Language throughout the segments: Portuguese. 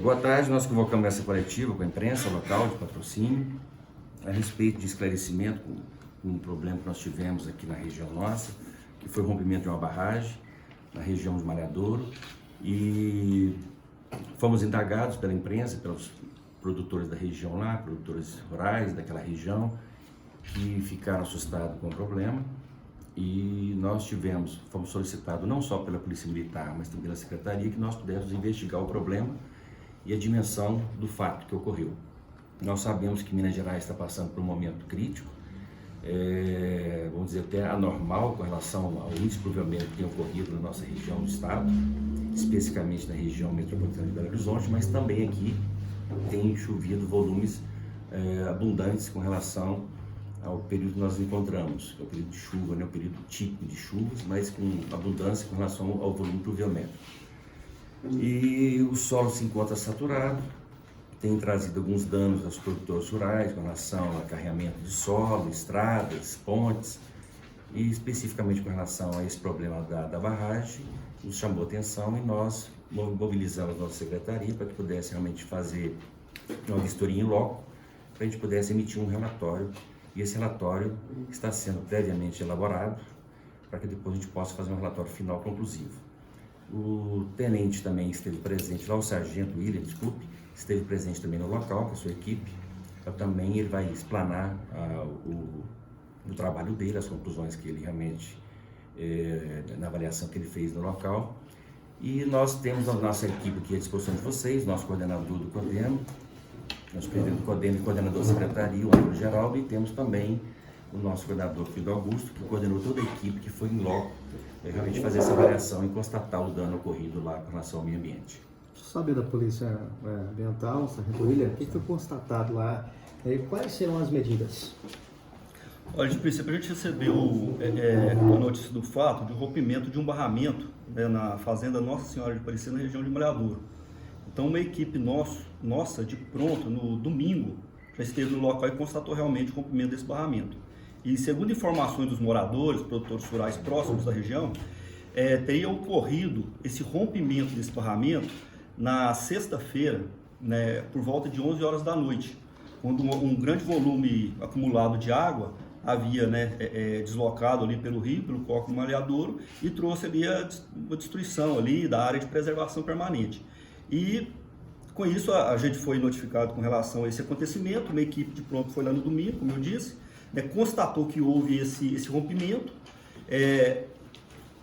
Boa tarde, nós convocamos essa coletiva com a imprensa local de patrocínio a respeito de esclarecimento com um problema que nós tivemos aqui na região nossa, que foi o rompimento de uma barragem na região de Malhadouro, e fomos indagados pela imprensa, pelos produtores da região lá, produtores rurais daquela região, que ficaram assustados com o problema, e nós fomos solicitados não só pela Polícia Militar, mas também pela Secretaria, que nós pudéssemos investigar o problema e a dimensão do fato que ocorreu. Nós sabemos que Minas Gerais está passando por um momento crítico, vamos dizer até anormal com relação ao índice de pluviométrio que tem ocorrido na nossa região do estado, especificamente na região metropolitana de Belo Horizonte, mas também aqui tem chovido volumes abundantes com relação ao período que nós encontramos, que é o período de chuva, né, o período típico de chuvas, mas com abundância com relação ao volume pluviométrico. E o solo se encontra saturado, tem trazido alguns danos aos produtores rurais com relação ao acarreamento de solo, estradas, pontes, e especificamente com relação a esse problema da barragem, nos chamou a atenção e nós mobilizamos a nossa secretaria para que pudesse realmente fazer uma vistoria em loco, para a gente pudesse emitir um relatório, e esse relatório está sendo previamente elaborado para que depois a gente possa fazer um relatório final conclusivo. O tenente também esteve presente lá, o sargento William, desculpe, esteve presente também no local com a sua equipe. Então, também ele vai explanar o trabalho dele, as conclusões que ele realmente, na avaliação que ele fez no local. E nós temos a nossa equipe aqui à disposição de vocês, nosso coordenador do CODEMO, nosso presidente do CODEMO e coordenador da secretaria, o Antônio Geraldo, e temos também o nosso coordenador Filho Augusto, que coordenou toda a equipe que foi em loco, realmente fazer essa avaliação e constatar o dano ocorrido lá com relação ao meio ambiente. Saber da Polícia Ambiental, Sargento William, o que foi constatado lá e quais serão as medidas? Olha, de princípio a gente recebeu a notícia do fato de um rompimento de um barramento, né, na fazenda Nossa Senhora de Aparecida, na região de Malhadouro. Então uma equipe nossa de pronto, no domingo, já esteve no local e constatou realmente o rompimento desse barramento. E segundo informações dos moradores, produtores rurais próximos da região, teria ocorrido esse rompimento desse barramento na sexta-feira, né, por volta de 11 horas da noite, quando um grande volume acumulado de água havia, né, deslocado ali pelo rio, pelo córrego do Malhadouro, e trouxe ali a destruição ali da área de preservação permanente. E com isso a gente foi notificado com relação a esse acontecimento. Uma equipe de pronto foi lá no domingo, como eu disse, né, constatou que houve esse rompimento,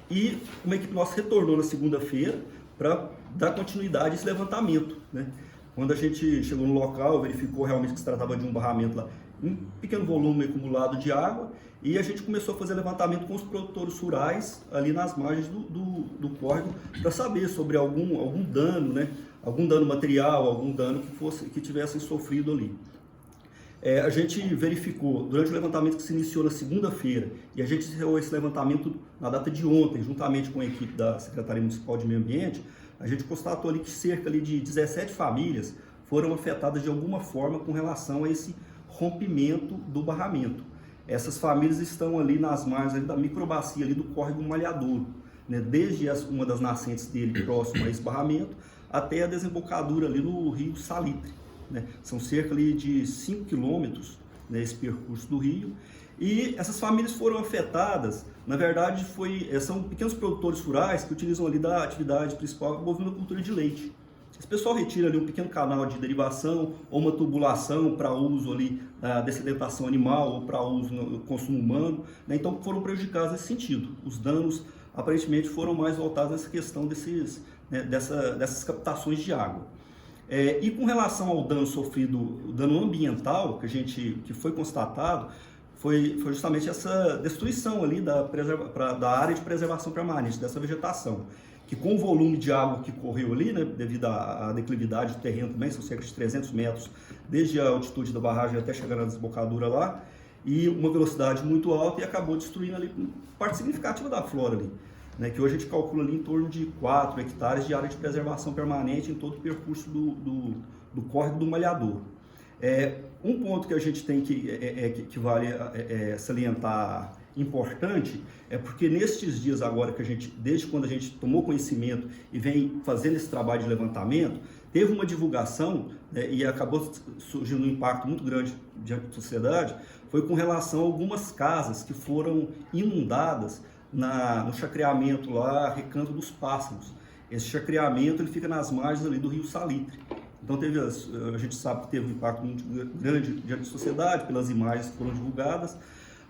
e uma equipe nossa retornou na segunda-feira para dar continuidade a esse levantamento, né? Quando a gente chegou no local, verificou realmente que se tratava de um barramento lá, um pequeno volume acumulado de água, e a gente começou a fazer levantamento com os produtores rurais ali nas margens do córrego para saber sobre algum dano, né? Algum dano material, algum dano que tivessem sofrido ali. A gente verificou, durante o levantamento que se iniciou na segunda-feira, e a gente encerrou esse levantamento na data de ontem, juntamente com a equipe da Secretaria Municipal de Meio Ambiente, a gente constatou ali que cerca ali de 17 famílias foram afetadas de alguma forma com relação a esse rompimento do barramento. Essas famílias estão ali nas margens ali da microbacia ali do córrego Malhadouro, né, desde uma das nascentes dele próximo a esse barramento até a desembocadura ali no rio Salitre, né? São cerca ali de 5 quilômetros, né, esse percurso do rio. E essas famílias foram afetadas, na verdade, são pequenos produtores rurais que utilizam ali da atividade principal, a bovinocultura de leite. Esse pessoal retira ali um pequeno canal de derivação ou uma tubulação para uso ali da dessedentação animal ou para uso no consumo humano, né? Então foram prejudicados nesse sentido. Os danos aparentemente foram mais voltados a essa questão dessas captações de água. E com relação ao dano sofrido, o dano ambiental que foi constatado, foi justamente essa destruição ali da área de preservação permanente, dessa vegetação, que com o volume de água que correu ali, né, devido à declividade do terreno também, são cerca de 300 metros, desde a altitude da barragem até chegar na desembocadura lá, e uma velocidade muito alta, e acabou destruindo ali parte significativa da flora ali, né, que hoje a gente calcula ali em torno de 4 hectares de área de preservação permanente em todo o percurso do córrego do Malhadouro. Um ponto que a gente tem que vale salientar importante é porque nestes dias agora que desde quando a gente tomou conhecimento e vem fazendo esse trabalho de levantamento, teve uma divulgação, né, e acabou surgindo um impacto muito grande diante da sociedade, foi com relação a algumas casas que foram inundadas no chacreamento lá, Recanto dos Pássaros. Esse chacreamento ele fica nas margens ali do Rio Salitre. Então a gente sabe que teve um impacto muito grande diante da sociedade, pelas imagens que foram divulgadas,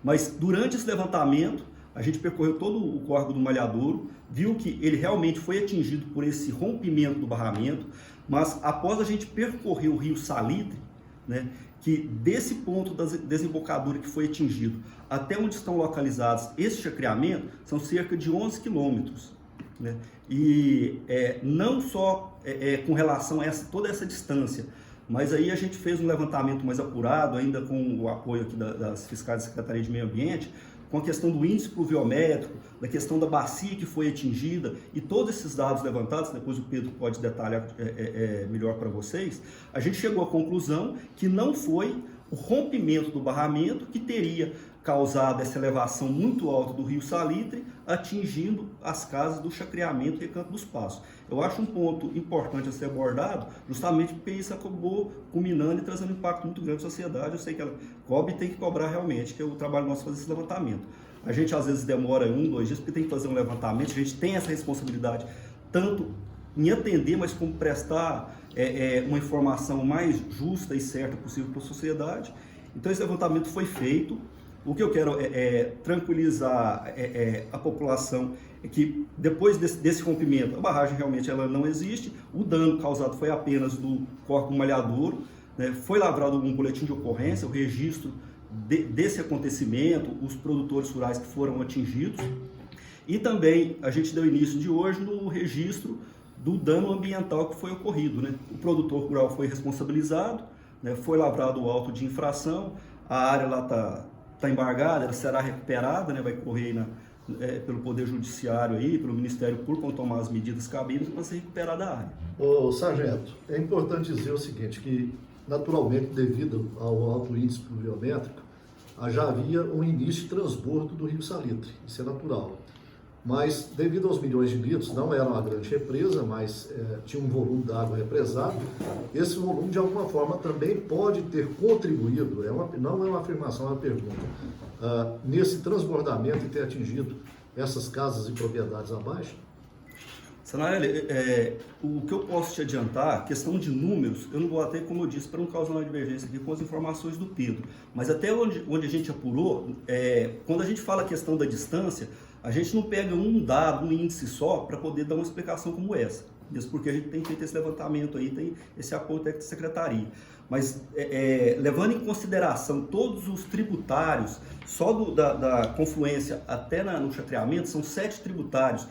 mas durante esse levantamento, a gente percorreu todo o córrego do Malhadouro, viu que ele realmente foi atingido por esse rompimento do barramento, mas após a gente percorrer o Rio Salitre, né, que desse ponto da desembocadura que foi atingido até onde estão localizados esse chacreamento, são cerca de 11 quilômetros. Né? E não só com relação a toda essa distância, mas aí a gente fez um levantamento mais apurado, ainda com o apoio aqui das fiscais da Secretaria de Meio Ambiente, com a questão do índice pluviométrico, da questão da bacia que foi atingida e todos esses dados levantados, depois o Pedro pode detalhar melhor para vocês, a gente chegou à conclusão que não foi o rompimento do barramento que teria causado essa elevação muito alta do Rio Salitre, atingindo as casas do chacreamento e Recanto dos Passos. Eu acho um ponto importante a ser abordado, justamente porque isso acabou culminando e trazendo um impacto muito grande à sociedade. Eu sei que ela cobra e tem que cobrar realmente, que é o trabalho nosso fazer esse levantamento. A gente às vezes demora 1, 2 dias, porque tem que fazer um levantamento, a gente tem essa responsabilidade, tanto em atender, mas como prestar uma informação mais justa e certa possível para a sociedade. Então esse levantamento foi feito. O que eu quero tranquilizar a população é que depois desse rompimento, a barragem realmente ela não existe, o dano causado foi apenas do córrego do Malhadouro, né? Foi lavrado um boletim de ocorrência, o registro desse acontecimento, os produtores rurais que foram atingidos, e também a gente deu início de hoje no registro do dano ambiental que foi ocorrido. Né? O produtor rural foi responsabilizado, né? Foi lavrado o auto de infração, a área lá está embargada, ela será recuperada, né? Vai correr pelo Poder Judiciário, aí, pelo Ministério Público, vão tomar as medidas cabíveis para ser recuperada a área. Ô, Sargento, é importante dizer o seguinte, que naturalmente, devido ao alto índice pluviométrico, já havia um início de transbordo do Rio Salitre, isso é natural. Mas, devido aos milhões de litros, não era uma grande represa, mas tinha um volume de água represado. Esse volume, de alguma forma, também pode ter contribuído, não é uma afirmação, é uma pergunta, nesse transbordamento e ter atingido essas casas e propriedades abaixo? Sanaeli, o que eu posso te adiantar, questão de números, eu não vou até, como eu disse, para não causar uma divergência aqui com as informações do Pedro, mas até onde a gente apurou, quando a gente fala a questão da distância, a gente não pega um dado, um índice só, para poder dar uma explicação como essa. Isso porque a gente tem feito esse levantamento aí, tem esse apoio técnico da Secretaria. Mas, levando em consideração todos os tributários, só da confluência até no chacreamento, são 7 tributários,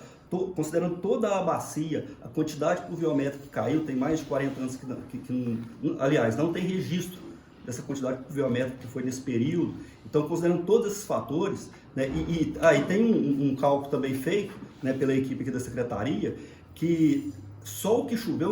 considerando toda a bacia, a quantidade pluviométrica que caiu, tem mais de 40 anos aliás, não tem registro dessa quantidade pluviométrica que foi nesse período. Então, considerando todos esses fatores, né, e tem um cálculo também feito, né, pela equipe aqui da Secretaria, que só o que choveu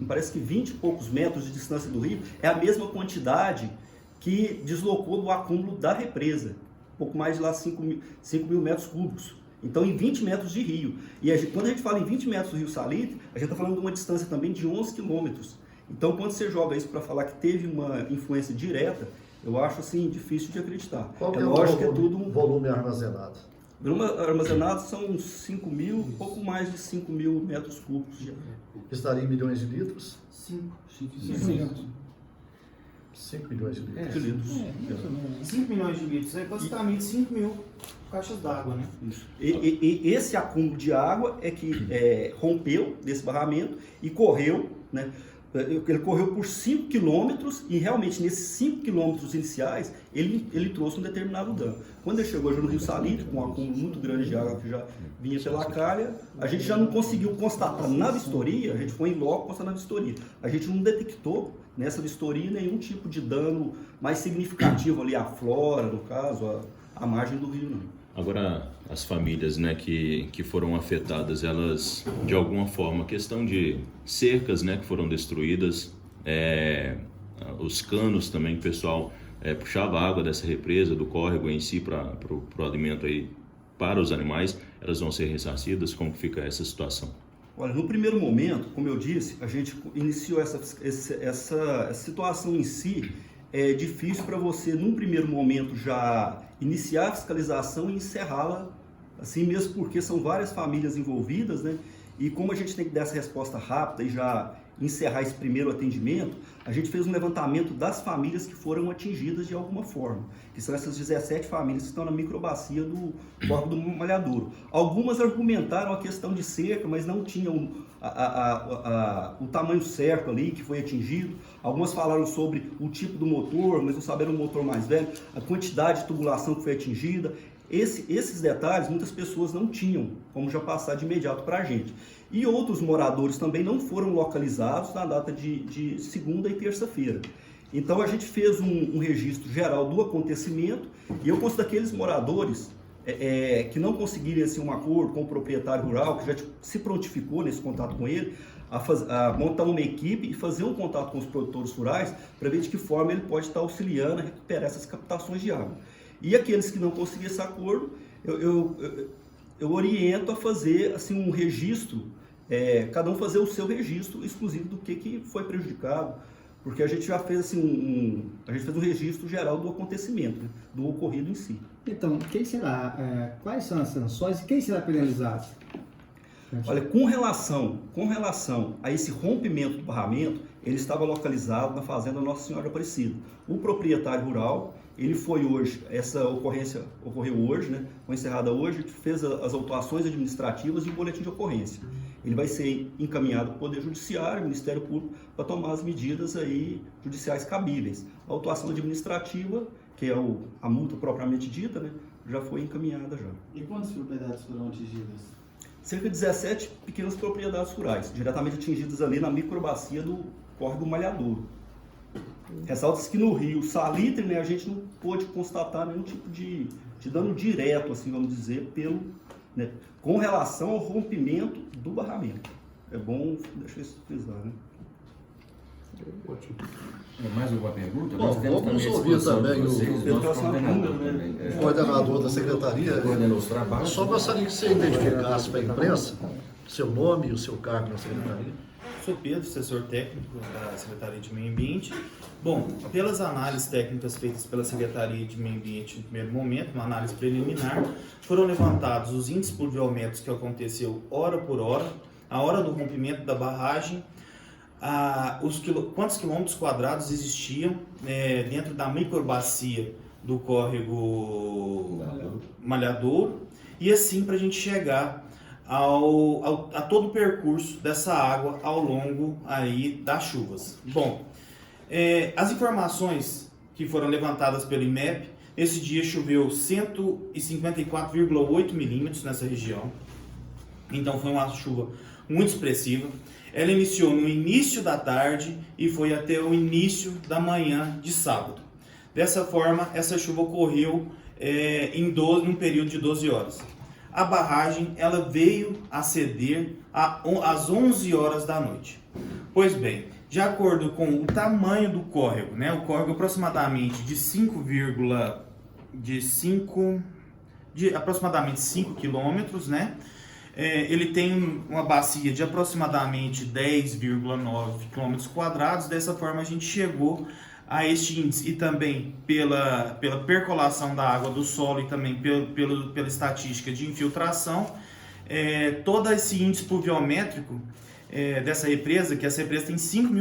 parece que 20 e poucos metros de distância do rio é a mesma quantidade que deslocou do acúmulo da represa, pouco mais de lá 5 mil metros cúbicos. Então, em 20 metros de rio. E quando a gente fala em 20 metros do Rio Salitre, a gente está falando de uma distância também de 11 quilômetros. Então, quando você joga isso para falar que teve uma influência direta, eu acho assim difícil de acreditar. Qual que é lógico o que é tudo volume armazenado? O volume armazenado são 5 mil, pouco mais de 5 mil metros cúbicos. Estaria em milhões de litros? 5 milhões. 5 milhões de litros. 5 milhões de litros, é basicamente 5 mil caixas d'água, né? Isso. E esse acúmulo de água é que rompeu desse barramento e correu, né? Ele correu por 5 quilômetros e realmente nesses 5 quilômetros iniciais ele trouxe um determinado dano. Quando ele chegou no Rio Salitre, com um acúmulo muito grande de água que já vinha pela calha, a gente já não conseguiu constatar na vistoria, a gente foi em loco constatar na vistoria, a gente não detectou nessa vistoria nenhum tipo de dano mais significativo ali à flora, no caso, à margem do rio, não. Agora, as famílias, né, que foram afetadas, elas, de alguma forma, questão de cercas, né, que foram destruídas, os canos também, que o pessoal puxava a água dessa represa, do córrego em si, para o alimento aí, para os animais, elas vão ser ressarcidas? Como que fica essa situação? Olha, no primeiro momento, como eu disse, a gente iniciou essa situação em si. É difícil para você, num primeiro momento, já iniciar a fiscalização e encerrá-la assim mesmo, porque são várias famílias envolvidas, né? E como a gente tem que dar essa resposta rápida e já encerrar esse primeiro atendimento, a gente fez um levantamento das famílias que foram atingidas de alguma forma, que são essas 17 famílias que estão na microbacia do Córrego do Malhadouro. Algumas argumentaram a questão de cerca, mas não tinham o tamanho certo ali que foi atingido. Algumas falaram sobre o tipo do motor, mas não saberam o motor mais velho, a quantidade de tubulação que foi atingida. Esses detalhes muitas pessoas não tinham como já passar de imediato para a gente. E outros moradores também não foram localizados na data de segunda e terça-feira. Então a gente fez um registro geral do acontecimento e eu considero aqueles moradores que não conseguirem assim, um acordo com o proprietário rural, que já se prontificou nesse contato com ele, a montar uma equipe e fazer um contato com os produtores rurais para ver de que forma ele pode estar auxiliando a recuperar essas captações de água. E aqueles que não conseguirem esse acordo, eu oriento a fazer assim, um registro, cada um fazer o seu registro exclusivo do que foi prejudicado, porque a gente já fez assim, a gente fez um registro geral do acontecimento, né, do ocorrido em si. Então, quais são as sanções e quem será penalizado? Olha, com relação a esse rompimento do barramento, ele estava localizado na fazenda Nossa Senhora Aparecida. O proprietário rural, ele foi hoje, essa ocorrência ocorreu hoje, né? Foi encerrada hoje, fez as autuações administrativas e o boletim de ocorrência. Ele vai ser encaminhado para o Poder Judiciário, Ministério Público, para tomar as medidas aí judiciais cabíveis. A autuação administrativa, que é a multa propriamente dita, né? Já foi encaminhada já. E quantas propriedades foram atingidas? Cerca de 17 pequenas propriedades rurais, diretamente atingidas ali na microbacia do Córrego do Malhadouro. Ressalta-se que no rio Salitre, né, a gente não pôde constatar nenhum tipo de dano direto, assim, vamos dizer, com relação ao rompimento do barramento. É bom deixar isso frisar, né? Ótimo. Mais alguma pergunta? Bom, Nós temos vamos também ouvir também o nosso coordenador, o coordenador da secretaria. coordenou os trabalhos. Só gostaria que você identificasse para a imprensa seu nome e o seu cargo na secretaria. Sou Pedro, assessor técnico da Secretaria de Meio Ambiente. Bom, pelas análises técnicas feitas pela Secretaria de Meio Ambiente no primeiro momento, uma análise preliminar, foram levantados os índices pluviométricos que aconteceu hora por hora, a hora do rompimento da barragem, quantos quilômetros quadrados existiam dentro da microbacia do córrego Malhadouro, e assim para a gente chegar a todo o percurso dessa água ao longo aí das chuvas. Bom, as informações que foram levantadas pelo IMEP, esse dia choveu 154,8 milímetros nessa região, então foi uma chuva muito expressiva. Ela iniciou no início da tarde e foi até o início da manhã de sábado. Dessa forma, essa chuva ocorreu num período de 12 horas. A barragem ela veio a ceder às 11 horas da noite. Pois bem, de acordo com o tamanho do córrego, né, o córrego aproximadamente de aproximadamente 5 quilômetros, né, ele tem uma bacia de aproximadamente 10,9 km quadrados. Dessa forma a gente chegou a este índice, e também pela percolação da água do solo e também pela estatística de infiltração, todo esse índice pluviométrico dessa represa, que essa represa tem 5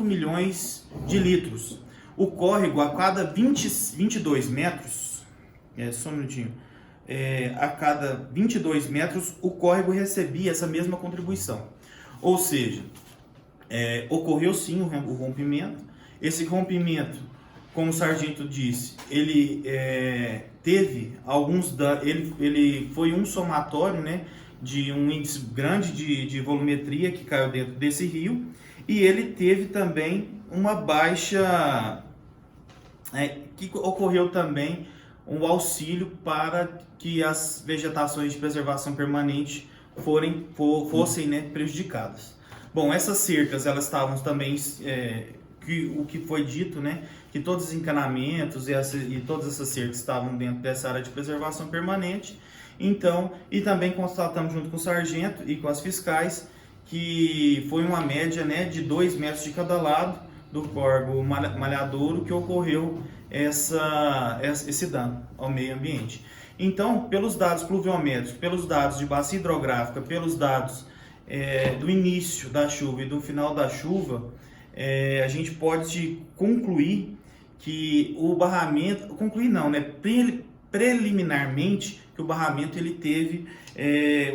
milhões de litros. O córrego, a cada 22 metros, só um minutinho, a cada 22 metros o córrego recebia essa mesma contribuição. Ou seja, ocorreu sim o rompimento. Esse rompimento, como o sargento disse, ele teve alguns ele foi um somatório, né, de um índice grande de volumetria que caiu dentro desse rio, e ele teve também uma baixa, que ocorreu também um auxílio para que as vegetações de preservação permanente fossem, né, prejudicadas. Bom, essas cercas elas estavam também o que foi dito, né, que todos os encanamentos e todas essas cercas estavam dentro dessa área de preservação permanente. Então, e também constatamos junto com o sargento e com as fiscais que foi uma média, né, de 2 metros de cada lado do córrego malhadouro que ocorreu esse dano ao meio ambiente. Então, pelos dados pluviométricos, pelos dados de bacia hidrográfica, pelos dados do início da chuva e do final da chuva, a gente pode concluir que o barramento, concluir não, né, preliminarmente, que o barramento ele teve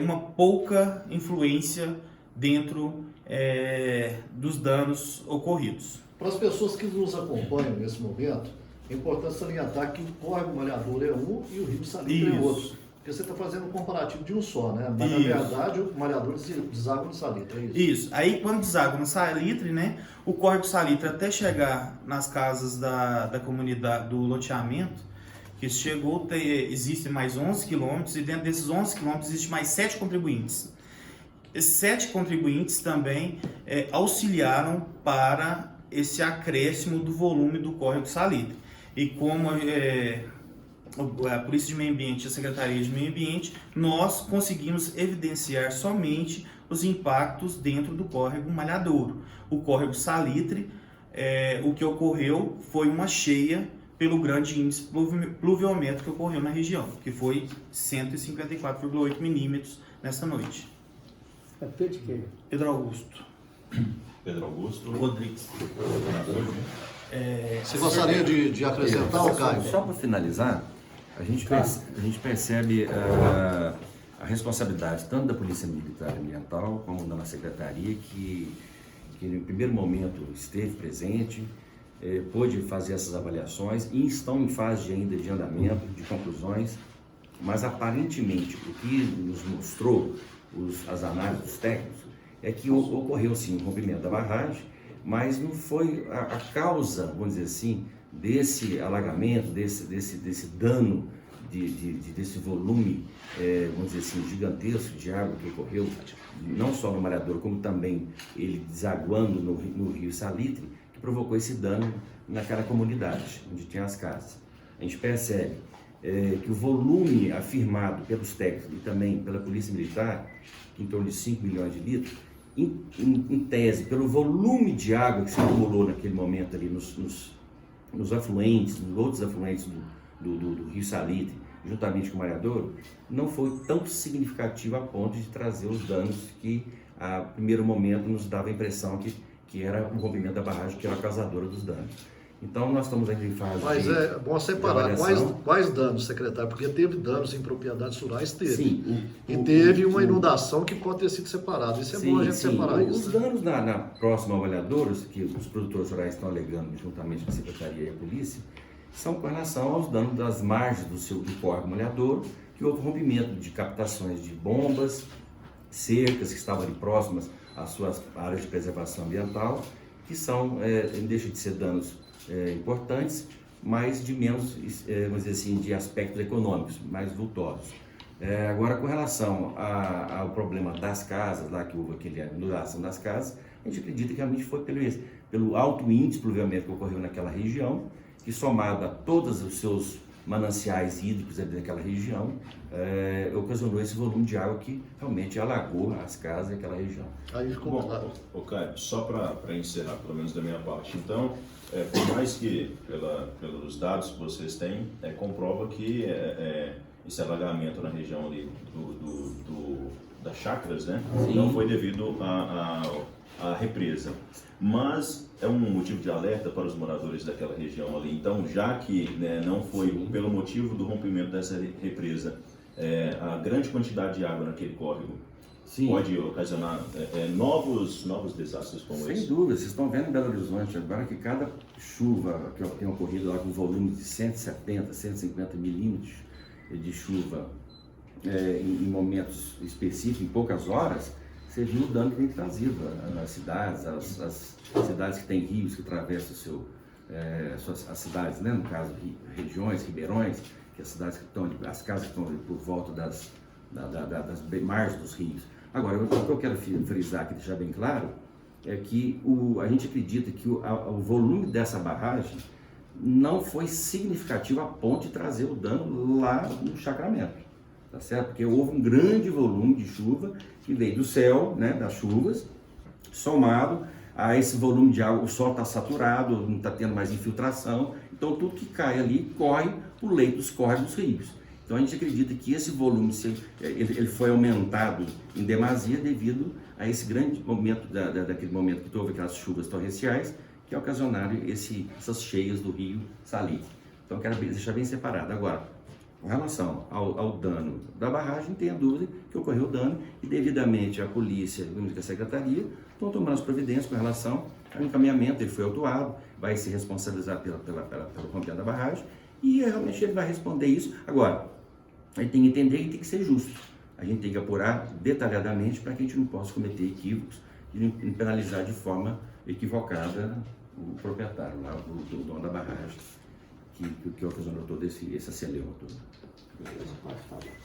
uma pouca influência dentro dos danos ocorridos. Para as pessoas que nos acompanham nesse momento, é importante salientar que o córrego malhadouro é um e o rio Salitre é outro. Porque você está fazendo um comparativo de um só, né? Mas, na verdade, o malhadouro deságua no Salitre, é isso? Isso. Aí, quando deságua no Salitre, né, o córrego Salitre até chegar nas casas da comunidade, do loteamento, que chegou, existem mais 11 quilômetros, e dentro desses 11 quilômetros existem mais 7 contribuintes. Esses 7 contribuintes também auxiliaram para esse acréscimo do volume do córrego Salitre. E como a Polícia de Meio Ambiente e a Secretaria de Meio Ambiente, nós conseguimos evidenciar somente os impactos dentro do córrego malhadouro. O córrego Salitre, o que ocorreu foi uma cheia pelo grande índice pluviométrico que ocorreu na região, que foi 154,8 milímetros nesta noite. É Pedro de quê? Pedro Augusto. Pedro Augusto. Rodrigues. Você gostaria de acrescentar, Caio? Só para finalizar, a gente percebe a responsabilidade tanto da Polícia Militar e Ambiental como da nossa Secretaria, que no primeiro momento esteve presente, pôde fazer essas avaliações e estão em fase ainda de andamento, de conclusões, mas aparentemente o que nos mostrou as análises dos técnicos é que ocorreu sim um rompimento da barragem, mas não foi a causa, vamos dizer assim, desse alagamento, desse dano, desse volume, vamos dizer assim, gigantesco de água que ocorreu, não só no malhadouro, como também ele desaguando no rio Salitre, que provocou esse dano naquela comunidade, onde tinha as casas. A gente percebe que o volume afirmado pelos técnicos e também pela Polícia Militar, que em torno de 5 milhões de litros, em tese, pelo volume de água que se acumulou naquele momento ali nos afluentes, nos outros afluentes do rio Salitre, juntamente com o malhadouro, não foi tão significativo a ponto de trazer os danos que, a primeiro momento, nos dava a impressão que era o rompimento da barragem que era a causadora dos danos. Então, nós estamos ainda em fase Mas de é bom separar quais danos, secretário, porque teve danos em propriedades rurais, teve. Sim, e teve uma inundação que pode ter sido separada. Isso é bom a gente separar isso. Os danos na próxima avaliadora, que os produtores rurais estão alegando juntamente com a Secretaria e a Polícia, são com relação aos danos das margens do córrego malhadouro, que houve rompimento de captações de bombas, cercas que estavam ali próximas às suas áreas de preservação ambiental, que são, deixam de ser danos importantes, mas de menos, vamos dizer assim, de aspectos econômicos, mais vultosos. Agora, com relação ao problema das casas, lá que houve aquela inundação das casas, a gente acredita que realmente foi pelo alto índice pluviométrico que ocorreu naquela região, que somado a todos os seus mananciais hídricos ali daquela região, ocasionou esse volume de água que realmente alagou as casas daquela região. Aí ficou claro. Caio, só para encerrar, pelo menos da minha parte, então, por mais que pelos dados que vocês têm, comprova que esse alagamento na região ali das chácaras, né, não foi devido à represa, mas é um motivo de alerta para os moradores daquela região ali. Então, já que não foi pelo motivo do rompimento dessa represa, a grande quantidade de água naquele córrego pode ocasionar novos desastres como esse. Sem dúvida, vocês estão vendo em Belo Horizonte agora que cada chuva que tem ocorrido lá com volume de 170, 150 milímetros de chuva em momentos específicos, em poucas horas, você viu o dano que tem trazido nas cidades, as cidades que têm rios que atravessam as cidades, né? No caso, regiões, ribeirões, que as cidades que estão, as casas que estão ali por volta das margens dos rios. Agora, o que eu quero frisar aqui, deixar bem claro, é que a gente acredita que o volume dessa barragem não foi significativo a ponto de trazer o dano lá no Sacramento, tá certo? Porque houve um grande volume de chuva que veio do céu, né, das chuvas, somado a esse volume de água, o solo está saturado, não está tendo mais infiltração, então tudo que cai ali corre o leito dos córregos dos rios. Então a gente acredita que esse volume ele foi aumentado em demasia devido a esse grande momento, daquele momento que houve aquelas chuvas torrenciais, que ocasionaram essas cheias do rio Salitre. Então eu quero deixar bem separado. Agora, com relação ao dano da barragem, não tenha dúvida que ocorreu dano e devidamente a polícia e a secretaria estão tomando as providências com relação ao encaminhamento. Ele foi autuado, vai se responsabilizar pelo rompimento da barragem e realmente ele vai responder isso. Agora, a gente tem que entender e tem que ser justo. A gente tem que apurar detalhadamente para que a gente não possa cometer equívocos e penalizar de forma equivocada o proprietário, lá, o dono da barragem, que ocasionou todo esse acelero todo. Beleza, pode falar.